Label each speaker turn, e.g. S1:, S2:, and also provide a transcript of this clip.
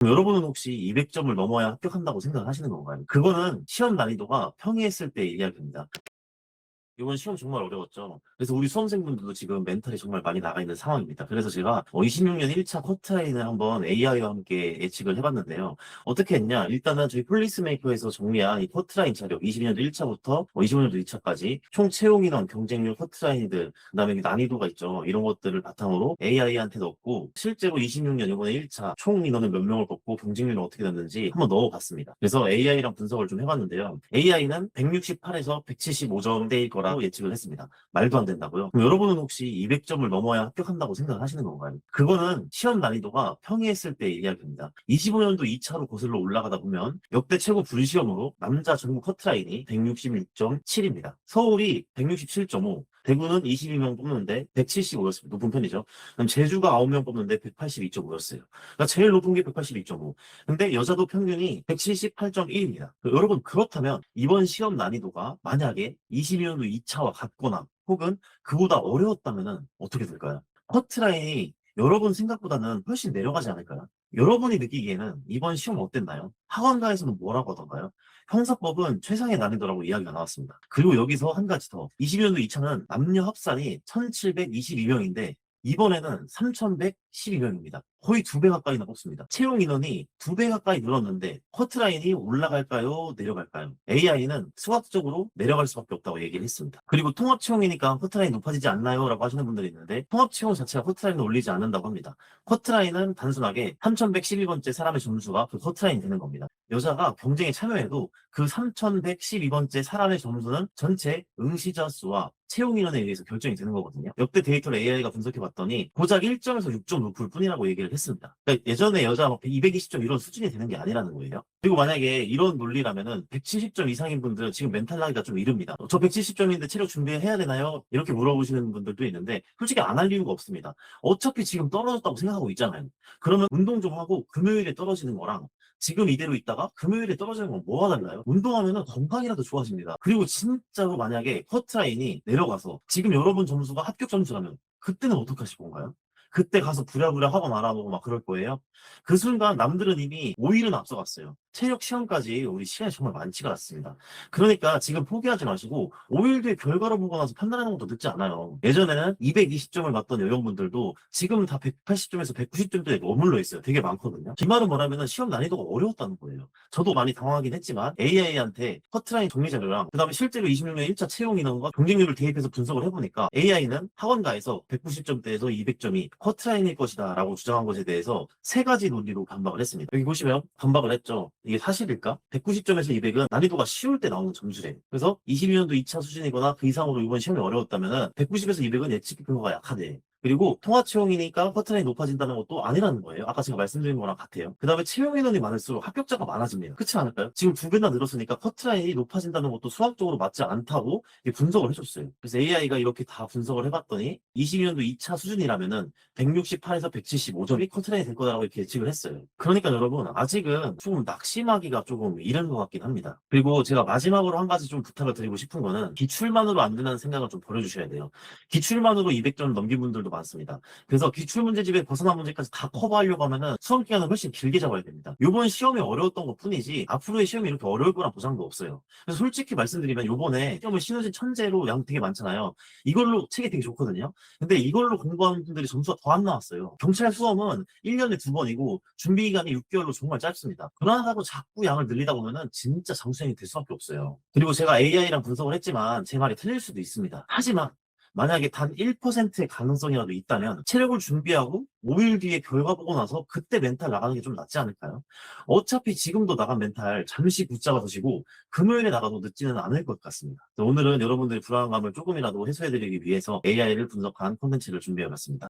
S1: 그럼 여러분은 혹시 200점을 넘어야 합격한다고 생각하시는 건가요? 그거는 시험 난이도가 평이했을 때의 이야기입니다. 이번 시험 정말 어려웠죠. 그래서 우리 수험생분들도 지금 멘탈이 정말 많이 나가 있는 상황입니다. 그래서 제가 26년 1차 커트라인을 한번 AI와 함께 예측을 해봤는데요. 어떻게 했냐? 일단은 저희 폴리스메이커에서 정리한 이 커트라인 자료, 22년도 1차부터 25년도 2차까지 총 채용 인원, 경쟁률 커트라인들, 그다음에 난이도가 있죠. 이런 것들을 바탕으로 AI한테 넣고 실제로 26년 이번에 1차 총 인원은 몇 명을 뽑고 경쟁률은 어떻게 됐는지 한번 넣어봤습니다. 그래서 AI랑 분석을 좀 해봤는데요. AI는 168에서 175점대일 거라 예측을 했습니다. 말도 안 된다고요? 그럼 여러분은 혹시 200점을 넘어야 합격한다고 생각하시는 건가요? 그거는 시험 난이도가 평이했을 때의 이야기입니다. 25년도 2차로 거슬러 올라가다 보면 역대 최고 불시험으로 남자 전국 커트라인이 166.7입니다. 서울이 167.5, 대구는 22명 뽑는데 175였습니다. 높은 편이죠. 그럼 제주가 9명 뽑는데 182.5였어요. 그러니까 제일 높은 게 182.5. 근데 여자도 평균이 178.1입니다. 여러분, 그렇다면 이번 시험 난이도가 만약에 22년도 2차와 같거나 혹은 그보다 어려웠다면 어떻게 될까요? 커트라인이 여러분 생각보다는 훨씬 내려가지 않을까요? 여러분이 느끼기에는 이번 시험 어땠나요? 학원가에서는 뭐라고 하던가요? 형사법은 최상의 난이도라고 이야기가 나왔습니다. 그리고 여기서 한 가지 더. 22년도 2차는 남녀 합산이 1722명인데 이번에는 3112명입니다. 거의 2배 가까이나 뽑습니다. 채용 인원이 2배 가까이 늘었는데 커트라인이 올라갈까요? 내려갈까요? AI는 수학적으로 내려갈 수밖에 없다고 얘기를 했습니다. 그리고 통합 채용이니까 커트라인 높아지지 않나요? 라고 하시는 분들이 있는데 통합 채용 자체가 커트라인을 올리지 않는다고 합니다. 커트라인은 단순하게 3112번째 사람의 점수가 그 커트라인이 되는 겁니다. 여자가 경쟁에 참여해도 그 3112번째 사람의 점수는 전체 응시자 수와 채용 인원에 의해서 결정이 되는 거거든요. 역대 데이터를 AI가 분석해봤더니 고작 1점에서 6점 높을 뿐이라고 얘기를 했습니다. 그러니까 예전에 여자 막 220점 이런 수준이 되는 게 아니라는 거예요. 그리고 만약에 이런 논리라면은 170점 이상인 분들은 지금 멘탈 나기가 좀 이릅니다. 저 170점인데 체력 준비해야 되나요? 이렇게 물어보시는 분들도 있는데 솔직히 안 할 이유가 없습니다. 어차피 지금 떨어졌다고 생각하고 있잖아요. 그러면 운동 좀 하고 금요일에 떨어지는 거랑 지금 이대로 있다가 금요일에 떨어지는 건 뭐가 달라요? 운동하면은 건강이라도 좋아집니다. 그리고 진짜로 만약에 커트라인이 내려가서 지금 여러분 점수가 합격 점수라면 그때는 어떡하실 건가요? 그때 가서 부랴부랴 학원 알아보고 막 그럴 거예요? 그 순간 남들은 이미 5일은 앞서갔어요. 체력 시험까지 우리 시간이 정말 많지가 않습니다. 그러니까 지금 포기하지 마시고 5일 뒤에 결과를 보고 나서 판단하는 것도 늦지 않아요. 예전에는 220점을 맞던 여러분들도 지금 다 180점에서 190점대에 머물러 있어요. 되게 많거든요. 이 말은 뭐냐면 시험 난이도가 어려웠다는 거예요. 저도 많이 당황하긴 했지만 AI한테 커트라인 정리 자료랑 그다음에 실제로 26년 1차 채용 인원과 경쟁률을 대입해서 분석을 해보니까 AI는 학원가에서 190점대에서 200점이 커트라인일 것이다 라고 주장한 것에 대해서 세 가지 논리로 반박을 했습니다. 여기 보시면 반박을 했죠. 이게 사실일까? 190점에서 200은 난이도가 쉬울 때 나오는 점수래요. 그래서 22년도 2차 수준이거나 그 이상으로 이번 시험이 어려웠다면 190에서 200은 예측 근거가 약하대. 그리고 통화 채용이니까 커트라인이 높아진다는 것도 아니라는 거예요. 아까 제가 말씀드린 거랑 같아요. 그 다음에 채용 인원이 많을수록 합격자가 많아집니다. 그렇지 않을까요? 지금 2배나 늘었으니까 커트라인이 높아진다는 것도 수학적으로 맞지 않다고 분석을 해줬어요. 그래서 AI가 이렇게 다 분석을 해봤더니 22년도 2차 수준이라면은 168에서 175점이 커트라인이 될 거다라고 이렇게 예측을 했어요. 그러니까 여러분 아직은 조금 낙심하기가 조금 이른 것 같긴 합니다. 그리고 제가 마지막으로 한 가지 좀 부탁을 드리고 싶은 거는 기출만으로 안 된다는 생각을 좀 버려주셔야 돼요. 기출만으로 200점 넘긴 분들도 많습니다. 그래서 기출문제집에 벗어난 문제까지 다 커버하려고 하면은 수험 기간을 훨씬 길게 잡아야 됩니다. 이번 시험이 어려웠던 것 뿐이지 앞으로의 시험이 이렇게 어려울 거란 보장도 없어요. 그래서 솔직히 말씀드리면 요번에 시험을 신호진 천재로 양 되게 많잖아요. 이걸로 책이 되게 좋거든요. 근데 이걸로 공부하는 분들이 점수가 더 안 나왔어요. 경찰 수험은 1년에 2번이고 준비 기간이 6개월로 정말 짧습니다. 불안하다고 자꾸 양을 늘리다 보면은 진짜 장수행이 될 수밖에 없어요. 그리고 제가 AI랑 분석을 했지만 제 말이 틀릴 수도 있습니다. 하지만 만약에 단 1%의 가능성이라도 있다면 체력을 준비하고 5일 뒤에 결과 보고 나서 그때 멘탈 나가는 게 좀 낫지 않을까요? 어차피 지금도 나간 멘탈 잠시 붙잡아 두시고 금요일에 나가도 늦지는 않을 것 같습니다. 오늘은 여러분들의 불안감을 조금이라도 해소해드리기 위해서 AI를 분석한 콘텐츠를 준비해봤습니다.